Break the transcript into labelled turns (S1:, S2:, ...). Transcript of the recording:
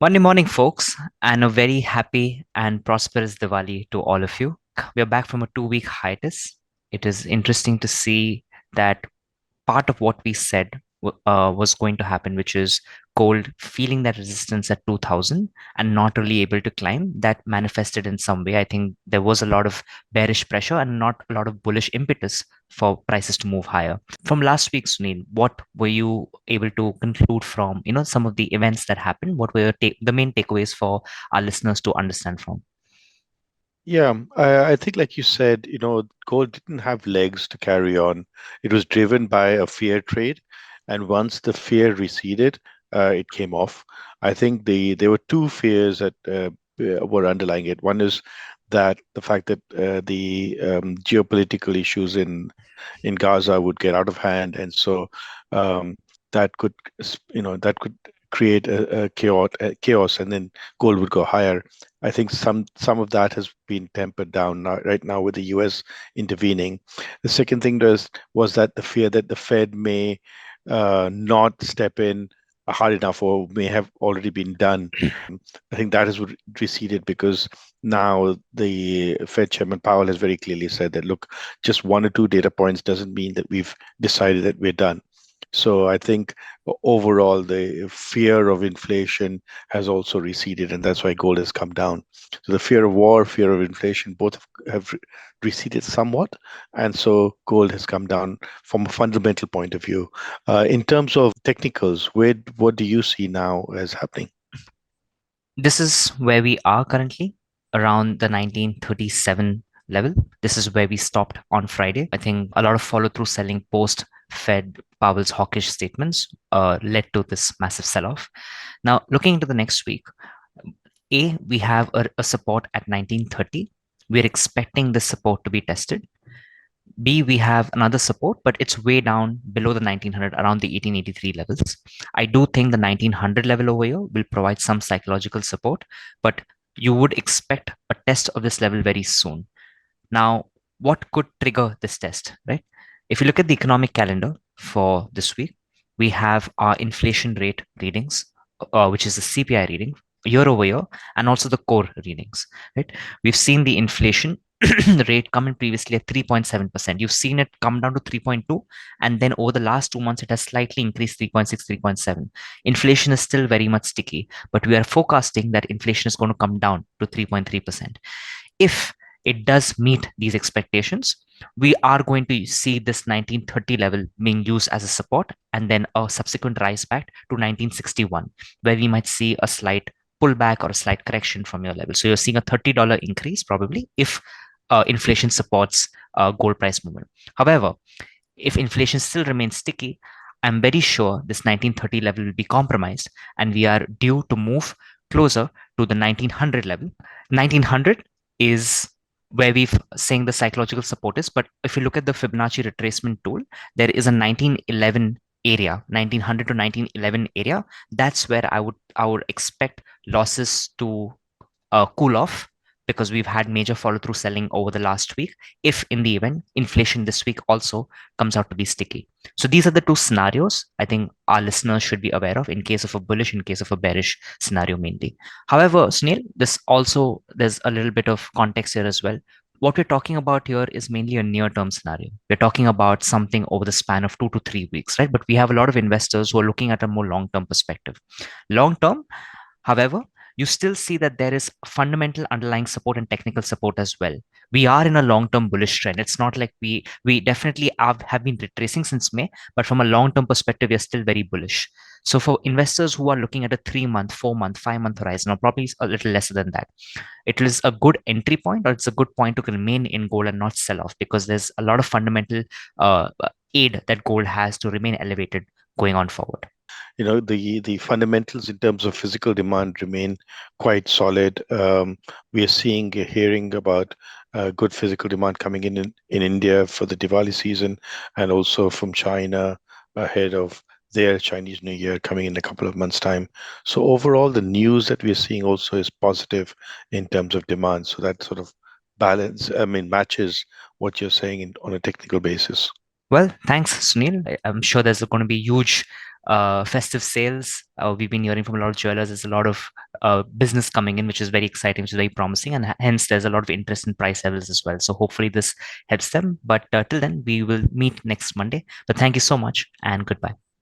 S1: Monday morning, folks, and a very happy and prosperous Diwali to all of you. We are back from a 2 week hiatus. It is interesting to see that part of what we said was going to happen, which is gold feeling that resistance at 2000 and not really able to climb, that manifested in some way. I think there was a lot of bearish pressure and not a lot of bullish impetus for prices to move higher. From last week, Sunil, what were you able to conclude from some of the events that happened? What were the main takeaways for our listeners to understand from?
S2: Yeah, I think, like you said, gold didn't have legs to carry on. It was driven by a fear trade, and once the fear receded, it came off. I think there were two fears that were underlying it. One is that the fact that the geopolitical issues in Gaza would get out of hand, and so um, that could, that could create a chaos, and then gold would go higher. I think some of that has been tempered down right now with the U.S. intervening. The second thing was that the fear that the Fed may not step in hard enough or may have already been done. I think that has receded because now the Fed Chairman Powell has very clearly said that, look, just one or two data points doesn't mean that we've decided that we're done. So I think overall the fear of inflation has also receded, and that's why gold has come down. So the fear of war, fear of inflation, both have receded somewhat, and so gold has come down from a fundamental point of view. In terms of technicals, what do you see now as happening?
S1: This is where we are currently, around the 1937 level. This is where we stopped on Friday. I think a lot of follow through selling post Fed Powell's hawkish statements led to this massive sell off. Now, looking into the next week, we have a support at 1930. We're expecting this support to be tested. B, we have another support, but it's way down below the 1900, around the 1883 levels. I do think the 1900 level over here will provide some psychological support, but you would expect a test of this level very soon. Now, what could trigger this test, right? If you look at the economic calendar for this week, we have our inflation rate readings, which is the CPI reading year over year, and also the core readings, right? We've seen the inflation rate come in previously at 3.7%. You've seen it come down to 3.2, and then over the last 2 months, it has slightly increased 3.6, 3.7. Inflation is still very much sticky, but we are forecasting that inflation is going to come down to 3.3%. If it does meet these expectations, we are going to see this 1930 level being used as a support and then a subsequent rise back to 1961, where we might see a slight pullback or a slight correction from your level. So you're seeing a $30 increase probably if inflation supports gold price movement. However, if inflation still remains sticky, I'm very sure this 1930 level will be compromised and we are due to move closer to the 1900 level. 1900 is where we've saying the psychological support is, but if you look at the Fibonacci retracement tool, there is a 1911 area, 1900 to 1911 area. That's where I would expect losses to cool off because we've had major follow through selling over the last week. If in the event inflation this week also comes out to be sticky. So these are the two scenarios I think our listeners should be aware of in case of a bullish, in case of a bearish scenario mainly. However, Sunil, there's a little bit of context here as well. What we're talking about here is mainly a near term scenario. We're talking about something over the span of 2 to 3 weeks, right? But we have a lot of investors who are looking at a more long term perspective. Long term, however, you still see that there is fundamental underlying support and technical support as well. We are in a long-term bullish trend. It's not like we definitely have been retracing since May, but from a long-term perspective, we are still very bullish. So for investors who are looking at a 3 month, 4 month, 5 month horizon, or probably a little lesser than that, it is a good entry point, or it's a good point to remain in gold and not sell off because there's a lot of fundamental uh, aid that gold has to remain elevated going on forward.
S2: The fundamentals in terms of physical demand remain quite solid. We are hearing about good physical demand coming in India for the Diwali season, and also from China ahead of their Chinese New Year coming in a couple of months' time. So overall, the news that we are seeing also is positive in terms of demand. So that sort of matches what you're saying on a technical basis.
S1: Well, thanks, Sunil. I'm sure there's going to be huge festive sales. We've been hearing from a lot of jewelers. There's a lot of business coming in, which is very exciting, which is very promising, and hence there's a lot of interest in price levels as well. So hopefully this helps them. But till then, we will meet next Monday. But thank you so much, and goodbye.